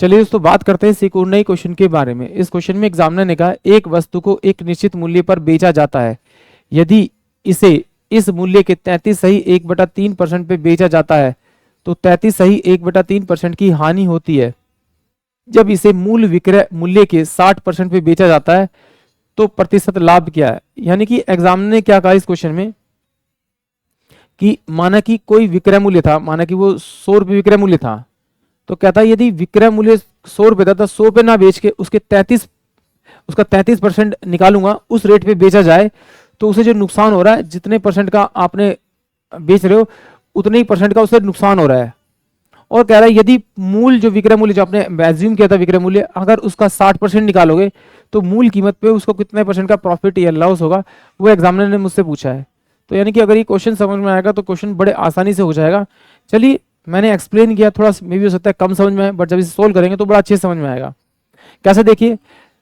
चलिए दोस्तों बात करते हैं सिकुड़नई क्वेश्चन के बारे में। इस क्वेश्चन में एग्जामिनर ने कहा एक वस्तु को एक निश्चित मूल्य पर बेचा जाता है, यदि इसे इस मूल्य के 33 सही 1/3% पे बेचा जाता है तो 33 सही 1/3% की हानि होती है। जब इसे मूल विक्रय मूल्य के 60% पे बेचा जाता है तो प्रतिशत लाभ क्या है। यानी कि एग्जामिनर ने क्या कहा इस क्वेश्चन में कि माना कि कोई विक्रय मूल्य था, माना कि वो 100 रुपये विक्रय मूल्य था, तो कहता है यदि विक्रय मूल्य 100 रुपये था तो 100 पे ना बेच के उसका 33% निकालूंगा, उस रेट पे बेचा जाए तो उसे जो नुकसान हो रहा है, जितने परसेंट का आपने बेच रहे हो उतने ही परसेंट का उसे नुकसान हो रहा है। और कह रहा है यदि मूल जो विक्रय मूल्य जो आपने एज्यूम किया था विक्रय मूल्य, अगर उसका 60% निकालोगे तो मूल कीमत पे उसको कितने परसेंट का प्रॉफिट या लॉस होगा, वो एग्जामिनर ने मुझसे पूछा है। तो यानी कि अगर ये क्वेश्चन समझ में आएगा तो क्वेश्चन बड़े आसानी से हो जाएगा। चलिए मैंने एक्सप्लेन किया, थोड़ा मे भी हो सकता है कम समझ में आए, बट जब इसे सोल्व करेंगे तो बड़ा अच्छे समझ में आएगा। कैसे देखिए,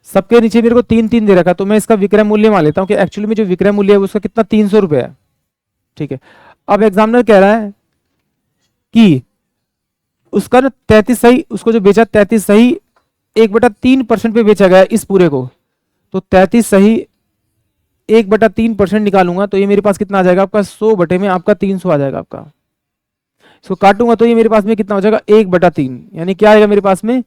सबके नीचे मेरे को 3 दे रखा, तो मैं इसका विक्रय मूल्य मान लेता हूँ कि एक्चुअली में जो विक्रय मूल्य है उसका कितना 300 रुपये है। ठीक है, अब एग्जामिनर कह रहा है कि उसका ना 33 सही, उसको जो बेचा 33 सही 1/3% पे बेचा गया इस पूरे को, तो 33 सही 1/3% निकालूंगा तो ये मेरे पास कितना आ जाएगा आपका 100 बटे में आपका 300 आ जाएगा आपका। इसको काटूंगा तो ये मेरे पास में कितना हो जाएगा 1/3, यानी क्या आएगा मेरे पास में,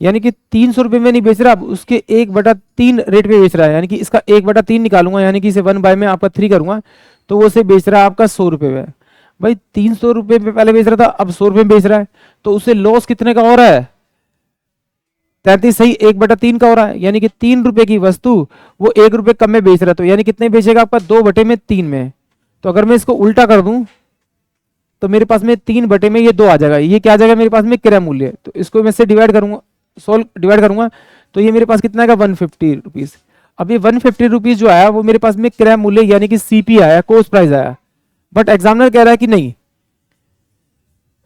यानी कि 300 रुपये में नहीं बेच रहा, उसके 1/3 रेट पे बेच रहा है, यानी कि इसका 1/3 निकालूंगा, यानी कि इसे 1/3 में आपका 3 करूंगा तो वो से बेच रहा है आपका 100 रुपये में। भाई 300 रुपये में पहले बेच रहा था, अब 100 रुपये में बेच रहा है, तो उसे लॉस कितने का हो रहा है 33 सही 1/3 का हो रहा है, यानी कि 3 रुपए की वस्तु वो 1 रुपये कम में बेच रहा है, तो यानी कितने बेचेगा आपका 2/3 में। तो अगर मैं इसको उल्टा कर दूं तो मेरे पास में 3 बटे में ये 2 आ जाएगा, ये क्या आ जाएगा मेरे पास में क्रय मूल्य। तो इसको मैं से डिवाइड करूंगा तो ये मेरे पास कितना आएगा 150 रुपीज। अब ये 150 रुपीज जो आया वो मेरे पास में क्रय मूल्य यानी कि सीपी आया, कॉस्ट प्राइस आया। बट एग्जामिनर कह रहा है कि नहीं,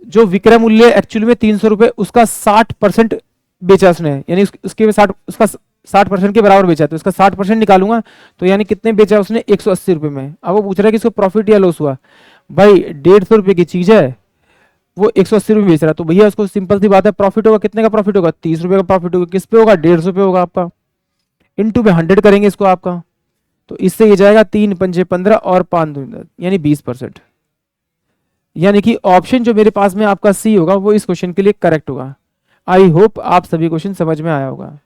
जो विक्रय मूल्य एक्चुअली में 300 रुपए, उसका 60% बेचा उसने, यानी उसके 60% के बराबर बेचा, तो इसका 60% निकालूंगा तो यानी कितने बेचा उसने 180 रुपए में। अब वो पूछ रहा है कि इसको प्रॉफिट या लॉस हुआ। भाई 150 रुपए की चीज है, वो 180 रुपये बेच रहा है, तो भैया उसको सिंपल सी बात है प्रॉफिट होगा, कितने का प्रॉफिट होगा 30 रुपए का प्रॉफिट होगा। किस पे होगा 150 रुपये होगा आपका, इनटू में 100 करेंगे इसको आपका, तो इससे ये जाएगा 3 पंजे 15 और 5 दूनी 10, यानी 20%। यानी कि ऑप्शन जो मेरे पास में आपका सी होगा वो इस क्वेश्चन के लिए करेक्ट होगा। आई होप आप सभी क्वेश्चन समझ में आया होगा।